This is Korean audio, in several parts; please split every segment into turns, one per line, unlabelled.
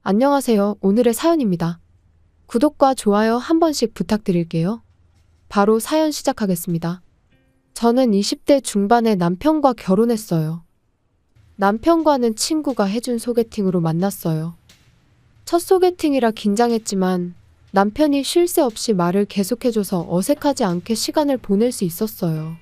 안녕하세요. 오늘의 사연입니다. 구독과 좋아요 한 번씩 부탁드릴게요. 바로 사연 시작하겠습니다. 저는 20대 중반에 남편과 결혼했어요. 남편과는 친구가 해준 소개팅으로 만났어요. 첫 소개팅이라 긴장했지만 남편이 쉴 새 없이 말을 계속해줘서 어색하지 않게 시간을 보낼 수 있었어요.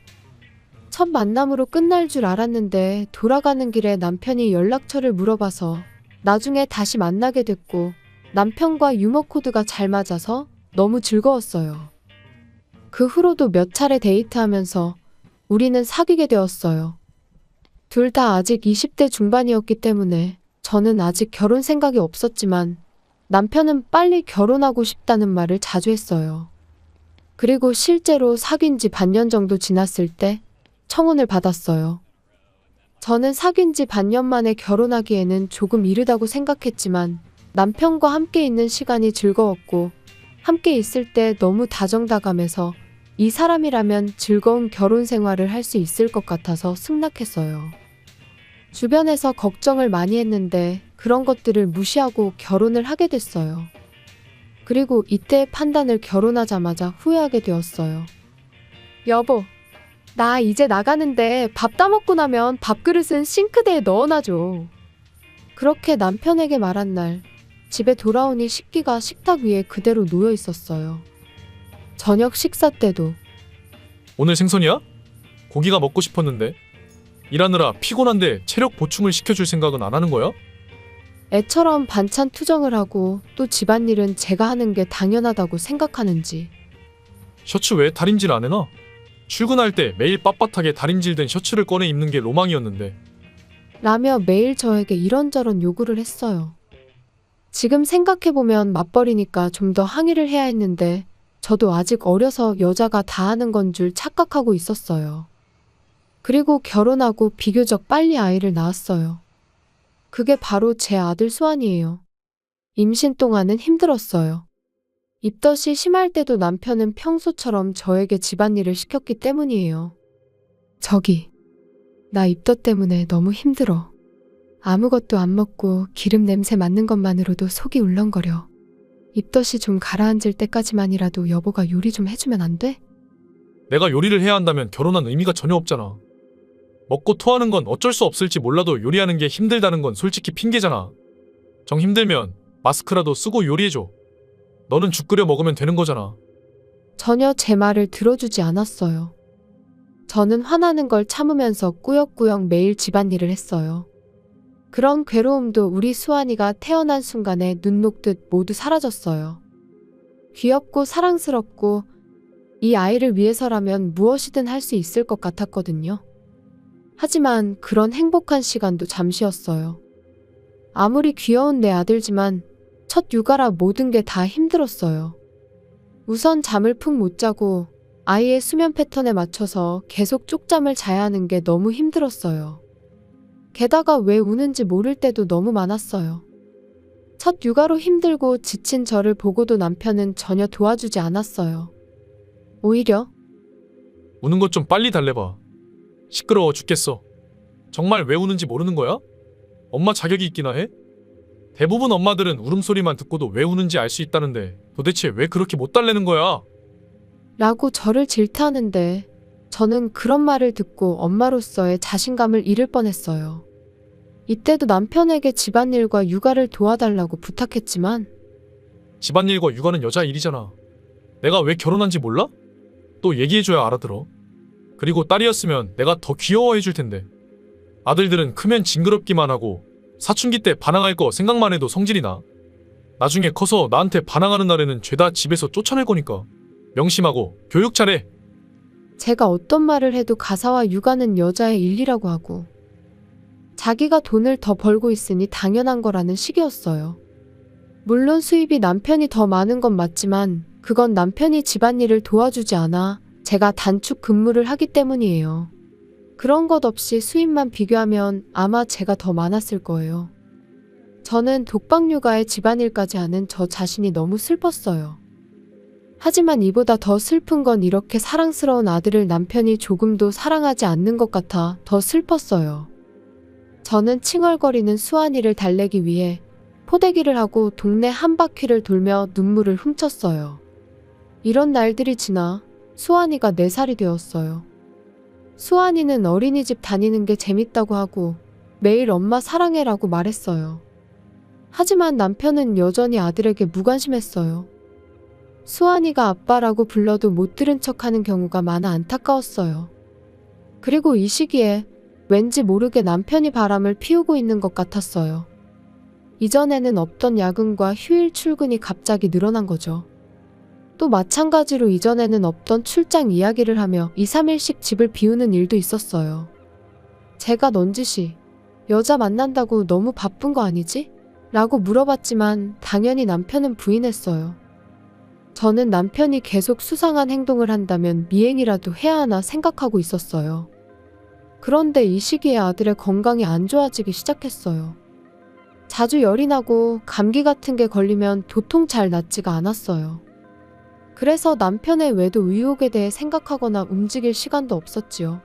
첫 만남으로 끝날 줄 알았는데 돌아가는 길에 남편이 연락처를 물어봐서 나중에 다시 만나게 됐고 남편과 유머 코드가 잘 맞아서 너무 즐거웠어요. 그 후로도 몇 차례 데이트하면서 우리는 사귀게 되었어요. 둘 다 아직 20대 중반이었기 때문에 저는 아직 결혼 생각이 없었지만 남편은 빨리 결혼하고 싶다는 말을 자주 했어요. 그리고 실제로 사귄 지 반년 정도 지났을 때 청혼을 받았어요. 저는 사귄 지 반년 만에 결혼하기에는 조금 이르다고 생각했지만 남편과 함께 있는 시간이 즐거웠고 함께 있을 때 너무 다정다감해서 이 사람이라면 즐거운 결혼 생활을 할 수 있을 것 같아서 승낙했어요. 주변에서 걱정을 많이 했는데 그런 것들을 무시하고 결혼을 하게 됐어요. 그리고 이때의 판단을 결혼하자마자 후회하게 되었어요. 여보, 나 이제 나가는데 밥 따먹고 나면 밥그릇은 싱크대에 넣어놔줘. 그렇게 남편에게 말한 날, 집에 돌아오니 식기가 식탁 위에 그대로 놓여 있었어요. 저녁 식사 때도
오늘 생선이야? 고기가 먹고 싶었는데. 일하느라 피곤한데 체력 보충을 시켜줄 생각은 안 하는 거야?
애처럼 반찬 투정을 하고 또 집안일은 제가 하는 게 당연하다고 생각하는지.
셔츠 왜 다림질 안 해놔? 출근할 때 매일 빳빳하게 다림질된 셔츠를 꺼내 입는 게 로망이었는데.
라며 매일 저에게 이런저런 요구를 했어요. 지금 생각해보면 맞벌이니까 좀 더 항의를 해야 했는데 저도 아직 어려서 여자가 다 하는 건 줄 착각하고 있었어요. 그리고 결혼하고 비교적 빨리 아이를 낳았어요. 그게 바로 제 아들 수환이에요. 임신 동안은 힘들었어요. 입덧이 심할 때도 남편은 평소처럼 저에게 집안일을 시켰기 때문이에요. 저기, 나 입덧 때문에 너무 힘들어. 아무것도 안 먹고 기름 냄새 맡는 것만으로도 속이 울렁거려. 입덧이 좀 가라앉을 때까지만이라도 여보가 요리 좀 해주면 안 돼?
내가 요리를 해야 한다면 결혼한 의미가 전혀 없잖아. 먹고 토하는 건 어쩔 수 없을지 몰라도 요리하는 게 힘들다는 건 솔직히 핑계잖아. 정 힘들면 마스크라도 쓰고 요리해줘. 너는 죽 끓여 먹으면 되는 거잖아.
전혀 제 말을 들어주지 않았어요. 저는 화나는 걸 참으면서 꾸역꾸역 매일 집안일을 했어요. 그런 괴로움도 우리 수환이가 태어난 순간에 눈 녹듯 모두 사라졌어요. 귀엽고 사랑스럽고 이 아이를 위해서라면 무엇이든 할 수 있을 것 같았거든요. 하지만 그런 행복한 시간도 잠시였어요. 아무리 귀여운 내 아들지만 첫 육아라 모든 게 다 힘들었어요. 우선 잠을 푹 못 자고 아이의 수면 패턴에 맞춰서 계속 쪽잠을 자야 하는 게 너무 힘들었어요. 게다가 왜 우는지 모를 때도 너무 많았어요. 첫 육아로 힘들고 지친 저를 보고도 남편은 전혀 도와주지 않았어요. 오히려
우는 것 좀 빨리 달래봐. 시끄러워 죽겠어. 정말 왜 우는지 모르는 거야? 엄마 자격이 있기나 해? 대부분 엄마들은 울음소리만 듣고도 왜 우는지 알 수 있다는데 도대체 왜 그렇게 못 달래는 거야?
라고 저를 질타하는데 저는 그런 말을 듣고 엄마로서의 자신감을 잃을 뻔했어요. 이때도 남편에게 집안일과 육아를 도와달라고 부탁했지만
집안일과 육아는 여자 일이잖아. 내가 왜 결혼한지 몰라? 또 얘기해줘야 알아들어. 그리고 딸이었으면 내가 더 귀여워해줄 텐데. 아들들은 크면 징그럽기만 하고 사춘기 때 반항할 거 생각만 해도 성질이 나. 나중에 커서 나한테 반항하는 날에는 죄다 집에서 쫓아낼 거니까. 명심하고 교육 잘해.
제가 어떤 말을 해도 가사와 육아는 여자의 일이라고 하고 자기가 돈을 더 벌고 있으니 당연한 거라는 식이었어요. 물론 수입이 남편이 더 많은 건 맞지만 그건 남편이 집안일을 도와주지 않아 제가 단축 근무를 하기 때문이에요. 그런 것 없이 수입만 비교하면 아마 제가 더 많았을 거예요. 저는 독박 육아에 집안일까지 하는 저 자신이 너무 슬펐어요. 하지만 이보다 더 슬픈 건 이렇게 사랑스러운 아들을 남편이 조금도 사랑하지 않는 것 같아 더 슬펐어요. 저는 칭얼거리는 수환이를 달래기 위해 포대기를 하고 동네 한 바퀴를 돌며 눈물을 훔쳤어요. 이런 날들이 지나 수환이가 4살이 되었어요. 수환이는 어린이집 다니는 게 재밌다고 하고 매일 엄마 사랑해라고 말했어요. 하지만 남편은 여전히 아들에게 무관심했어요. 수환이가 아빠라고 불러도 못 들은 척하는 경우가 많아 안타까웠어요. 그리고 이 시기에 왠지 모르게 남편이 바람을 피우고 있는 것 같았어요. 이전에는 없던 야근과 휴일 출근이 갑자기 늘어난 거죠. 또 마찬가지로 이전에는 없던 출장 이야기를 하며 2, 3일씩 집을 비우는 일도 있었어요. 제가 넌지시 여자 만난다고 너무 바쁜 거 아니지? 라고 물어봤지만 당연히 남편은 부인했어요. 저는 남편이 계속 수상한 행동을 한다면 미행이라도 해야 하나 생각하고 있었어요. 그런데 이 시기에 아들의 건강이 안 좋아지기 시작했어요. 자주 열이 나고 감기 같은 게 걸리면 도통 잘 낫지가 않았어요. 그래서 남편의 외도 의혹에 대해 생각하거나 움직일 시간도 없었지요.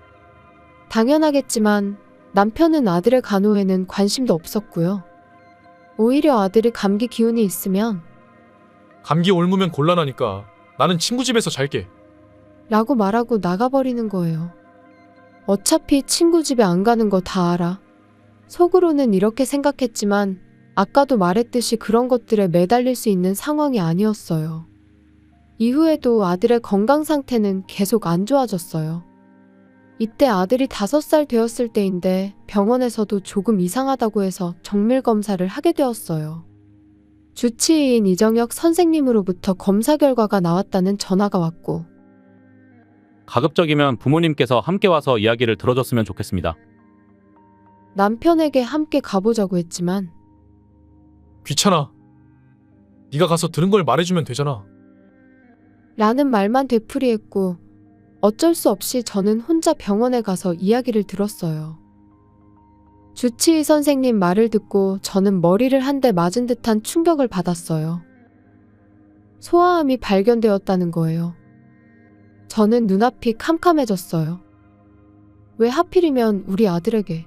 당연하겠지만 남편은 아들의 간호에는 관심도 없었고요. 오히려 아들이 감기 기운이 있으면
감기 옮으면 곤란하니까 나는 친구 집에서 잘게.
라고 말하고 나가버리는 거예요. 어차피 친구 집에 안 가는 거 다 알아. 속으로는 이렇게 생각했지만 아까도 말했듯이 그런 것들에 매달릴 수 있는 상황이 아니었어요. 이후에도 아들의 건강 상태는 계속 안 좋아졌어요. 이때 아들이 5살 되었을 때인데 병원에서도 조금 이상하다고 해서 정밀 검사를 하게 되었어요. 주치의인 이정혁 선생님으로부터 검사 결과가 나왔다는 전화가 왔고
가급적이면 부모님께서 함께 와서 이야기를 들어줬으면 좋겠습니다.
남편에게 함께 가보자고 했지만
귀찮아. 네가 가서 들은 걸 말해주면 되잖아.
라는 말만 되풀이했고 어쩔 수 없이 저는 혼자 병원에 가서 이야기를 들었어요. 주치의 선생님 말을 듣고 저는 머리를 한 대 맞은 듯한 충격을 받았어요. 소아암이 발견되었다는 거예요. 저는 눈앞이 캄캄해졌어요. 왜 하필이면 우리 아들에게.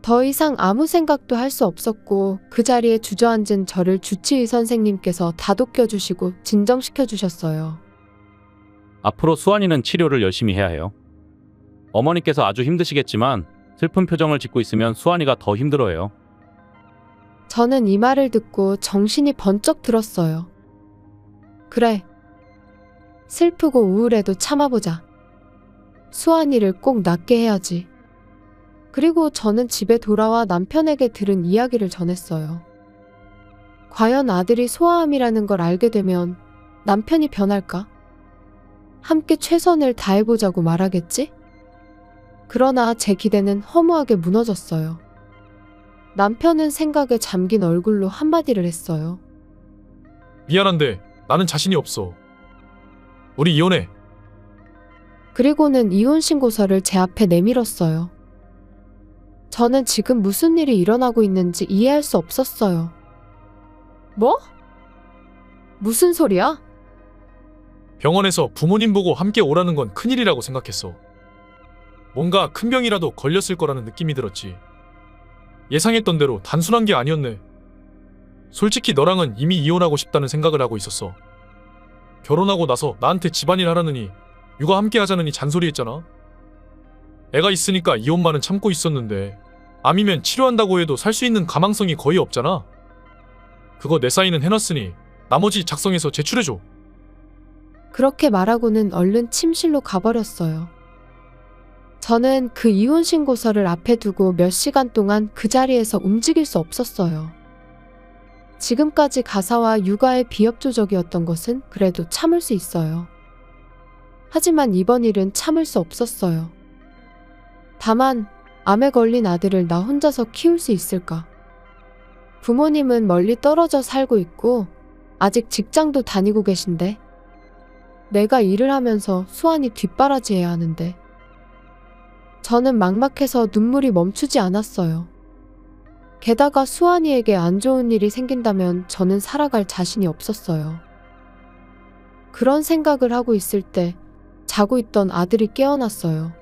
더 이상 아무 생각도 할 수 없었고 그 자리에 주저앉은 저를 주치의 선생님께서 다독여주시고 진정시켜주셨어요.
앞으로 수환이는 치료를 열심히 해야 해요. 어머니께서 아주 힘드시겠지만 슬픈 표정을 짓고 있으면 수환이가 더 힘들어해요.
저는 이 말을 듣고 정신이 번쩍 들었어요. 그래. 슬프고 우울해도 참아보자. 수환이를 꼭 낫게 해야지. 그리고 저는 집에 돌아와 남편에게 들은 이야기를 전했어요. 과연 아들이 소아암이라는 걸 알게 되면 남편이 변할까? 함께 최선을 다해보자고 말하겠지? 그러나 제 기대는 허무하게 무너졌어요. 남편은 생각에 잠긴 얼굴로 한마디를 했어요.
미안한데 나는 자신이 없어. 우리 이혼해.
그리고는 이혼 신고서를 제 앞에 내밀었어요. 저는 지금 무슨 일이 일어나고 있는지 이해할 수 없었어요. 뭐? 무슨 소리야?
병원에서 부모님 보고 함께 오라는 건 큰일이라고 생각했어. 뭔가 큰 병이라도 걸렸을 거라는 느낌이 들었지. 예상했던 대로 단순한 게 아니었네. 솔직히 너랑은 이미 이혼하고 싶다는 생각을 하고 있었어. 결혼하고 나서 나한테 집안일 하라느니 육아 함께 하자느니 잔소리했잖아. 애가 있으니까 이혼만은 참고 있었는데 암이면 치료한다고 해도 살 수 있는 가망성이 거의 없잖아. 그거 내 사인은 해놨으니 나머지 작성해서 제출해줘.
그렇게 말하고는 얼른 침실로 가버렸어요. 저는 그 이혼 신고서를 앞에 두고 몇 시간 동안 그 자리에서 움직일 수 없었어요. 지금까지 가사와 육아의 비협조적이었던 것은 그래도 참을 수 있어요. 하지만 이번 일은 참을 수 없었어요. 다만 암에 걸린 아들을 나 혼자서 키울 수 있을까? 부모님은 멀리 떨어져 살고 있고 아직 직장도 다니고 계신데 내가 일을 하면서 수환이 뒷바라지해야 하는데 저는 막막해서 눈물이 멈추지 않았어요. 게다가 수환이에게 안 좋은 일이 생긴다면 저는 살아갈 자신이 없었어요. 그런 생각을 하고 있을 때 자고 있던 아들이 깨어났어요.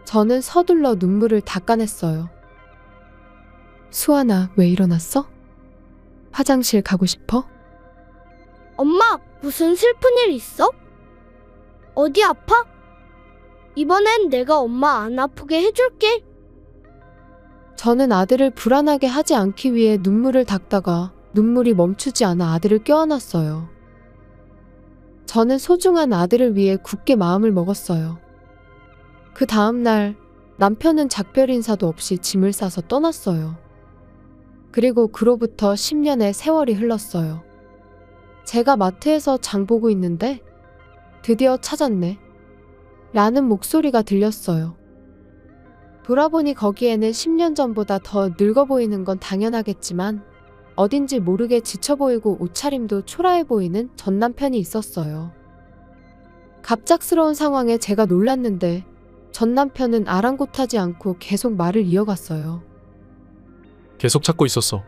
저는 서둘러 눈물을 닦아냈어요. 수아나, 왜 일어났어? 화장실 가고 싶어?
엄마, 무슨 슬픈 일 있어? 어디 아파? 이번엔 내가 엄마 안 아프게 해줄게.
저는 아들을 불안하게 하지 않기 위해 눈물을 닦다가 눈물이 멈추지 않아 아들을 껴안았어요. 저는 소중한 아들을 위해 굳게 마음을 먹었어요. 그 다음날 남편은 작별 인사도 없이 짐을 싸서 떠났어요. 그리고 그로부터 10년의 세월이 흘렀어요. 제가 마트에서 장 보고 있는데 드디어 찾았네. 라는 목소리가 들렸어요. 돌아보니 거기에는 10년 전보다 더 늙어 보이는 건 당연하겠지만 어딘지 모르게 지쳐 보이고 옷차림도 초라해 보이는 전 남편이 있었어요. 갑작스러운 상황에 제가 놀랐는데 전 남편은 아랑곳하지 않고 계속 말을 이어갔어요.
계속 찾고 있었어.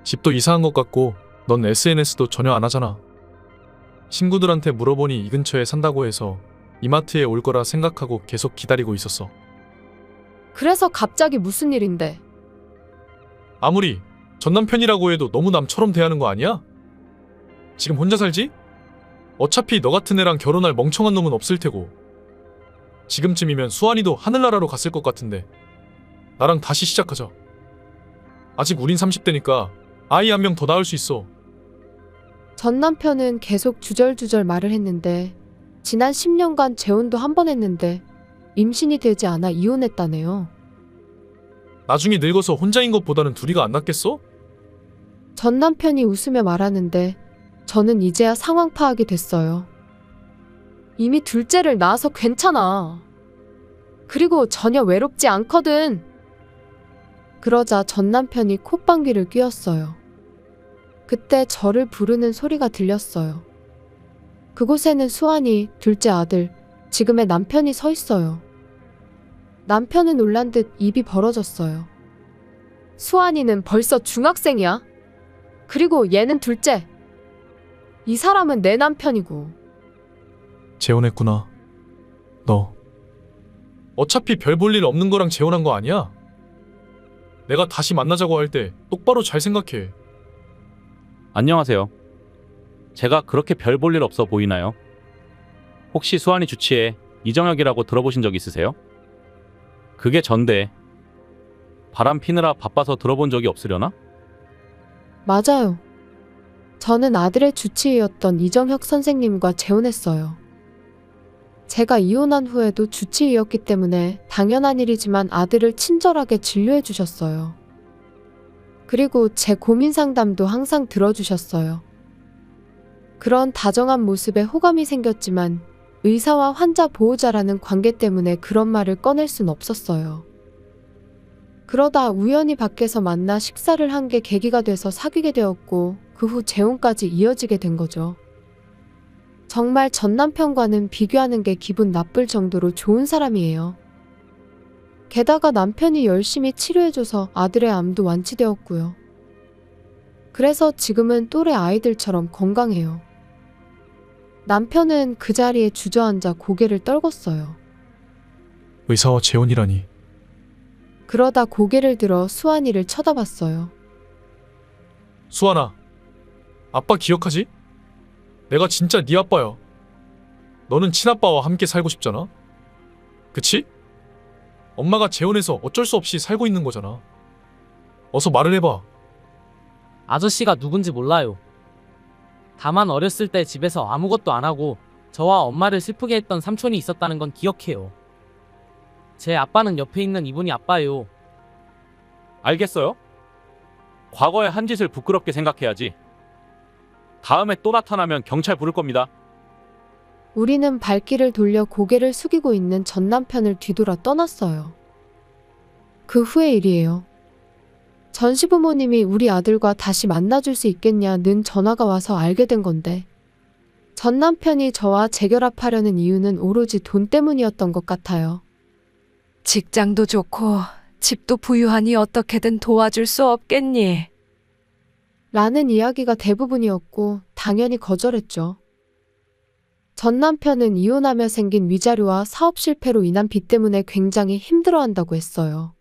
집도 이사한 것 같고 넌 SNS도 전혀 안 하잖아. 친구들한테 물어보니 이 근처에 산다고 해서 이마트에 올 거라 생각하고 계속 기다리고 있었어.
그래서 갑자기 무슨 일인데?
아무리 전 남편이라고 해도 너무 남처럼 대하는 거 아니야? 지금 혼자 살지? 어차피 너 같은 애랑 결혼할 멍청한 놈은 없을 테고. 지금쯤이면 수환이도 하늘나라로 갔을 것 같은데 나랑 다시 시작하자. 아직 우린 30대니까 아이 한 명 더 낳을 수 있어.
전 남편은 계속 주절주절 말을 했는데 지난 10년간 재혼도 한 번 했는데 임신이 되지 않아 이혼했다네요.
나중에 늙어서 혼자인 것보다는 둘이가 안 낫겠어?
전 남편이 웃으며 말하는데 저는 이제야 상황 파악이 됐어요. 이미 둘째를 낳아서 괜찮아. 그리고 전혀 외롭지 않거든. 그러자 전 남편이 콧방귀를 뀌었어요. 그때 저를 부르는 소리가 들렸어요. 그곳에는 수환이, 둘째 아들, 지금의 남편이 서 있어요. 남편은 놀란 듯 입이 벌어졌어요. 수환이는 벌써 중학생이야. 그리고 얘는 둘째. 이 사람은 내 남편이고.
재혼했구나. 너 어차피 별 볼 일 없는 거랑 재혼한 거 아니야? 내가 다시 만나자고 할 때 똑바로 잘 생각해.
안녕하세요. 제가 그렇게 별 볼 일 없어 보이나요? 혹시 수환이 주치의 이정혁이라고 들어보신 적 있으세요? 그게 전데 바람 피느라 바빠서 들어본 적이 없으려나?
맞아요. 저는 아들의 주치의였던 이정혁 선생님과 재혼했어요. 제가 이혼한 후에도 주치의였기 때문에 당연한 일이지만 아들을 친절하게 진료해 주셨어요. 그리고 제 고민 상담도 항상 들어주셨어요. 그런 다정한 모습에 호감이 생겼지만 의사와 환자 보호자라는 관계 때문에 그런 말을 꺼낼 순 없었어요. 그러다 우연히 밖에서 만나 식사를 한 게 계기가 돼서 사귀게 되었고 그 후 재혼까지 이어지게 된 거죠. 정말 전 남편과는 비교하는 게 기분 나쁠 정도로 좋은 사람이에요. 게다가 남편이 열심히 치료해줘서 아들의 암도 완치되었고요. 그래서 지금은 또래 아이들처럼 건강해요. 남편은 그 자리에 주저앉아 고개를 떨궜어요.
의사와 재혼이라니.
그러다 고개를 들어 수환이를 쳐다봤어요.
수환아, 아빠 기억하지? 내가 진짜 네 아빠야. 너는 친아빠와 함께 살고 싶잖아. 그치? 엄마가 재혼해서 어쩔 수 없이 살고 있는 거잖아. 어서 말을 해봐.
아저씨가 누군지 몰라요. 다만 어렸을 때 집에서 아무것도 안 하고 저와 엄마를 슬프게 했던 삼촌이 있었다는 건 기억해요. 제 아빠는 옆에 있는 이분이 아빠예요.
알겠어요? 과거의 한 짓을 부끄럽게 생각해야지. 다음에 또 나타나면 경찰 부를 겁니다.
우리는 발길을 돌려 고개를 숙이고 있는 전 남편을 뒤돌아 떠났어요. 그 후의 일이에요. 전 시부모님이 우리 아들과 다시 만나줄 수 있겠냐는 전화가 와서 알게 된 건데 전 남편이 저와 재결합하려는 이유는 오로지 돈 때문이었던 것 같아요.
직장도 좋고 집도 부유하니 어떻게든 도와줄 수 없겠니?
라는 이야기가 대부분이었고 당연히 거절했죠. 전 남편은 이혼하며 생긴 위자료와 사업 실패로 인한 빚 때문에 굉장히 힘들어한다고 했어요.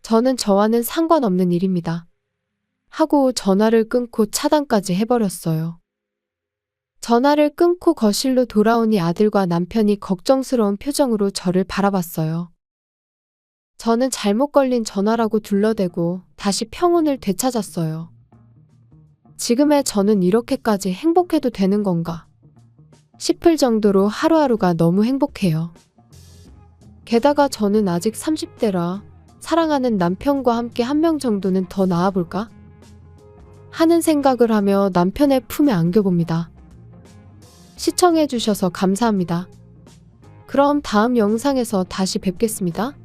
저는 저와는 상관없는 일입니다. 하고 전화를 끊고 차단까지 해버렸어요. 전화를 끊고 거실로 돌아오니 아들과 남편이 걱정스러운 표정으로 저를 바라봤어요. 저는 잘못 걸린 전화라고 둘러대고 다시 평온을 되찾았어요. 지금의 저는 이렇게까지 행복해도 되는 건가 싶을 정도로 하루하루가 너무 행복해요. 게다가 저는 아직 30대라 사랑하는 남편과 함께 한 명 정도는 더 낳아볼까 하는 생각을 하며 남편의 품에 안겨봅니다. 시청해주셔서 감사합니다. 그럼 다음 영상에서 다시 뵙겠습니다.